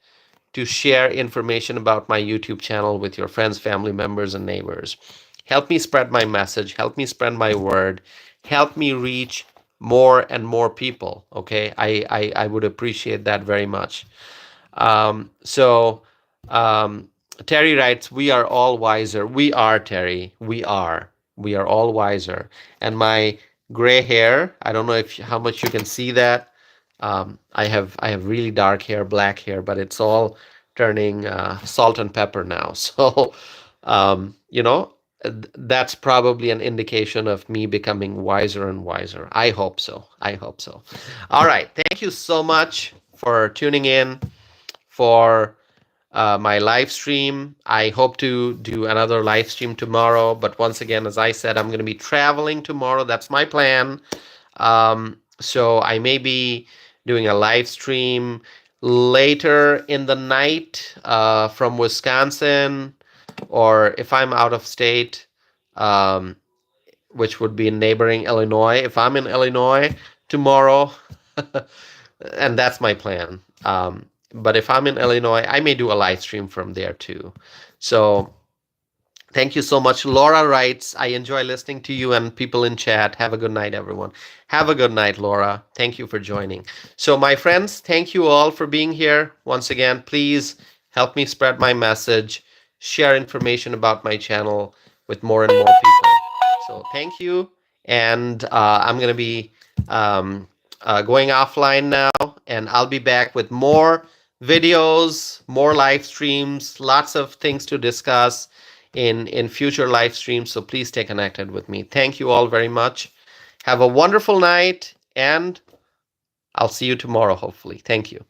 to share information about my YouTube channel with your friends, family members, and neighbors. Help me spread my message. Help me spread my word. Help me reach more and more people. Okay, I would appreciate that very much. So Terry writes, "We are all wiser." We are, Terry. We are. We are all wiser. And my gray hair, I don't know if how much you can see that. I have really dark hair, black hair, but it's all turning salt and pepper now. So, that's probably an indication of me becoming wiser and wiser. I hope so. I hope so. All right. Thank you so much for tuning in for my live stream. I hope to do another live stream tomorrow. But once again, as I said, I'm going to be traveling tomorrow. That's my plan. So I may be doing a live stream later in the night from Wisconsin, or if I'm out of state, um, which would be in neighboring Illinois. If I'm in Illinois tomorrow, and that's my plan. But if I'm in Illinois, I may do a live stream from there too. So thank you so much. Laura writes, I enjoy listening to you and people in chat. Have a good night, everyone. Have a good night, Laura. Thank you for joining. So, my friends, thank you all for being here. Once again, please help me spread my message, share information about my channel with more and more people. So, thank you. And I'm going to be going offline now, and I'll be back with more videos, more live streams, lots of things to discuss in future live streams. So please stay connected with me. Thank you all very much. Have a wonderful night, and I'll see you tomorrow, hopefully. Thank you.